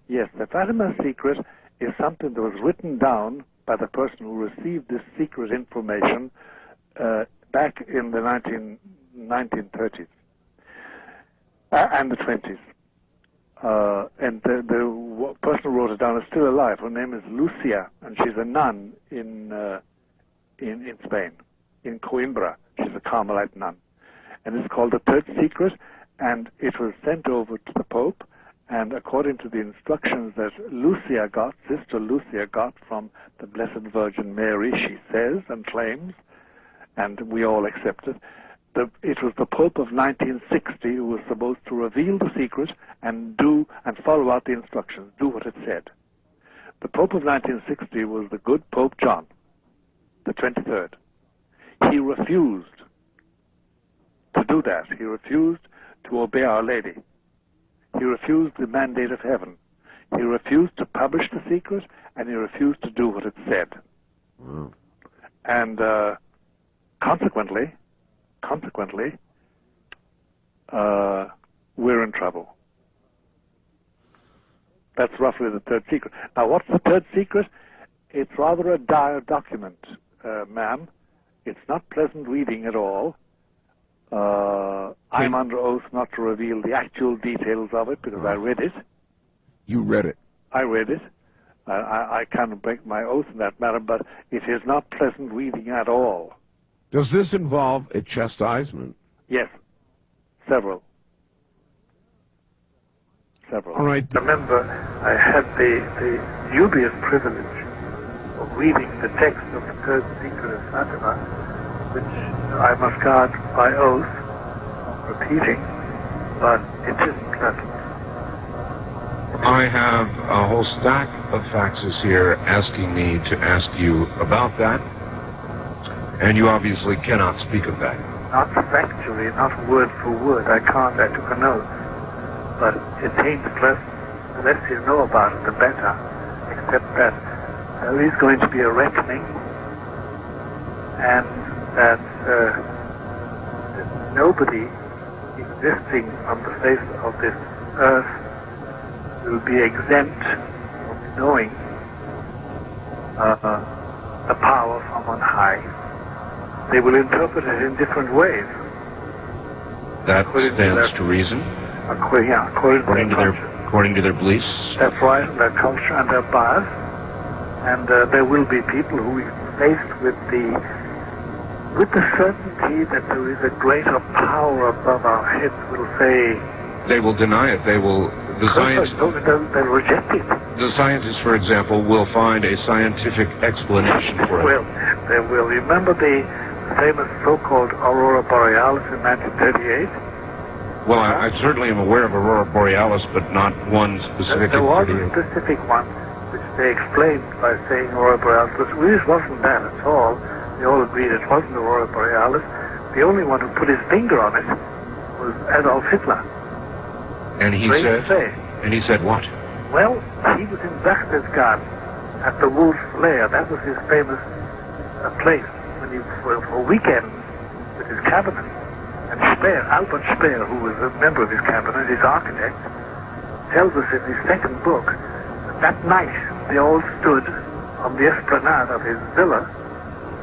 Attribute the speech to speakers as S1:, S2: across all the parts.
S1: Yes, the Fatima secret is something that was written down by the person who received this secret information back in the 1930s and the 20s. And the person who wrote it down is still alive. Her name is Lucia, and she's a nun in Spain, in Coimbra. She's a Carmelite nun. And it's called the Third Secret, and it was sent over to the Pope. And according to the instructions that Lucia got, Sister Lucia got from the Blessed Virgin Mary, she says and claims, and we all accept it, it was the Pope of 1960 who was supposed to reveal the secret and follow out the instructions, do what it said. The Pope of 1960 was the good Pope John, the 23rd. He refused to do that. He refused to obey Our Lady. He refused the mandate of heaven. He refused to publish the secret, and he refused to do what it said.
S2: Wow.
S1: And consequently, we're in trouble. That's roughly the third secret. Now, what's the third secret? It's rather a dire document, ma'am. It's not pleasant reading at all. I'm under oath not to reveal the actual details of it because I read it.
S2: You read it?
S1: I read it. I can't break my oath in that matter, but it is not pleasant reading at all.
S2: Does this involve a chastisement?
S1: Yes. Several.
S2: All right.
S1: Remember, I had the dubious privilege of reading the text of the Third Secret of Fatima, which I must guard by oath from repeating, but it isn't pleasant.
S3: I have a whole stack of faxes here asking me to ask you about that, and you obviously cannot speak of that.
S1: Not factually, not word for word. I can't. I took a note. But it ain't pleasant. The less you know about it, the better. Except that there is going to be a reckoning, and that nobody existing on the face of this earth will be exempt from knowing the power from on high. They will interpret it in different ways.
S3: That stands to reason.
S1: According
S3: to their beliefs.
S1: That's right, their culture and their bias. And there will be people who are faced with the certainty that there is a greater power above our heads will say...
S3: They will deny it. They'll
S1: reject it.
S3: The scientists, for example, will find a scientific explanation for it.
S1: Well, they will. Remember the famous so-called Aurora Borealis in 1938?
S3: Well, I certainly am aware of Aurora Borealis, but not one specific.
S1: There was a specific one, which they explained by saying Aurora Borealis, but it really wasn't that at all. They all agreed it wasn't Aurora Borealis. The only one who put his finger on it was Adolf Hitler.
S3: And he said what?
S1: Well, he was in Berchtesgaden at the Wolf's Lair. That was his famous place when he for a weekend with his cabinet. And Speer, Albert Speer, who was a member of his cabinet, his architect, tells us in his second book that night they all stood on the esplanade of his villa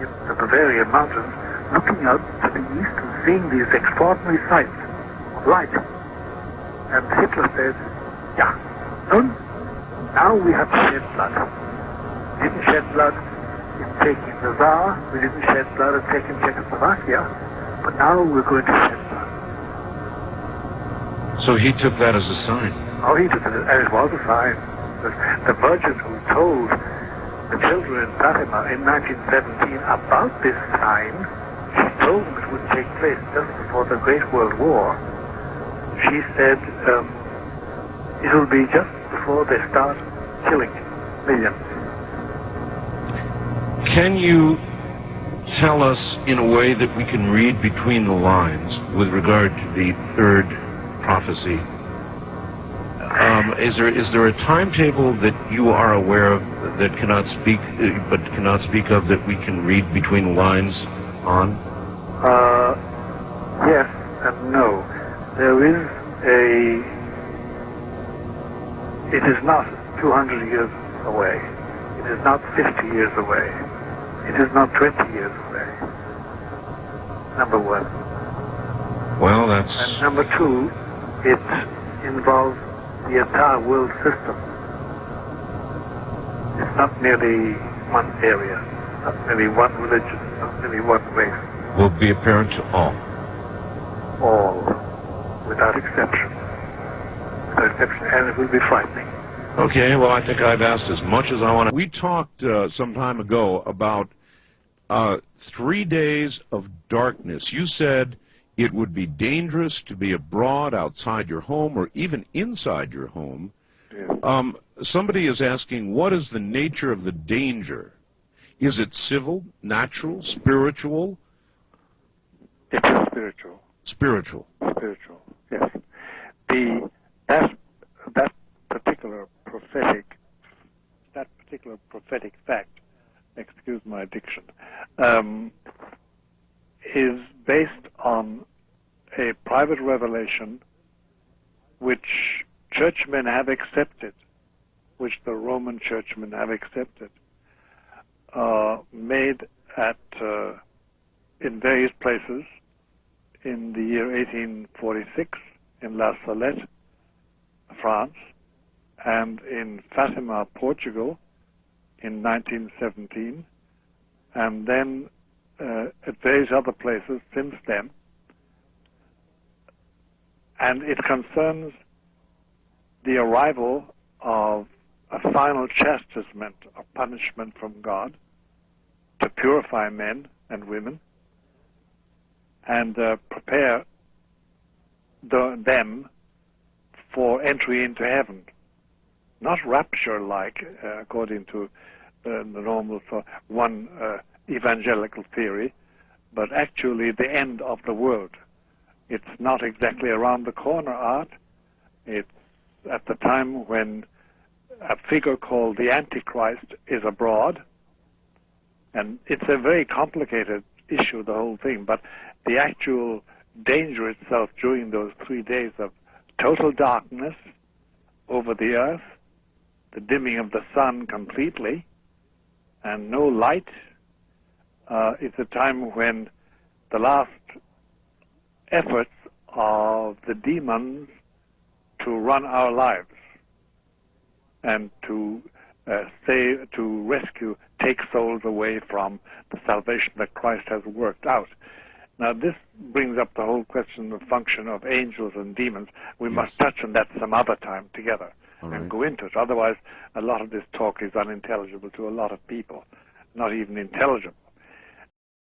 S1: in the Bavarian mountains, looking out to the east and seeing these extraordinary sights of light. And Hitler said, "Yeah, nun, now we have to shed blood. We didn't shed blood in taking the Tsar, we didn't shed blood in taking Czechoslovakia, but now we're going to shed blood."
S3: So he took that as a sign.
S1: Oh, he took it, and it was a sign. The Virgin who told the children in Fatima in 1917 about this sign, she told them it would take place just before the Great World War. She said, it'll be just before they start killing millions.
S3: Can you tell us in a way that we can read between the lines with regard to the third prophecy? Is there a timetable that you are aware of that cannot speak of that we can read between the lines on?
S1: Yes and no. There is It is not 200 years away. It is not 50 years away. It is not 20 years away. Number one.
S3: Well, that's...
S1: And number two, it involves the entire world system. It's not merely one area, not merely one religion, not merely one race.
S3: Will be apparent to all.
S1: All, without exception. Without exception, and it will be frightening.
S3: Okay, well, I think I've asked as much as I want to.
S2: We talked some time ago about 3 days of darkness. You said it would be dangerous to be abroad, outside your home, or even inside your home.
S1: Yeah.
S2: Somebody is asking, what is the nature of the danger? Is it civil, natural, spiritual?
S1: It is spiritual.
S2: Spiritual.
S1: Spiritual, yes. That particular prophetic fact, excuse my diction, is based on a private revelation which churchmen have accepted, which the Roman churchmen have accepted, made in various places in the year 1846 in La Salette, France, and in Fatima, Portugal, in 1917, and then at various other places since then. And it concerns the arrival of a final chastisement or punishment from God to purify men and women and prepare them for entry into heaven. Not rapture-like, according to the normal one evangelical theory, but actually the end of the world. It's not exactly around the corner, Art. It's at the time when a figure called the Antichrist is abroad, and it's a very complicated issue, the whole thing, but the actual danger itself during those 3 days of total darkness over the earth, the dimming of the sun completely, and no light, it's a time when the last efforts of the demons to run our lives and to rescue, take souls away from the salvation that Christ has worked out. Now, this brings up the whole question of function of angels and demons. We must touch on that some other time together and go into it. Otherwise, a lot of this talk is unintelligible to a lot of people, not even intelligible.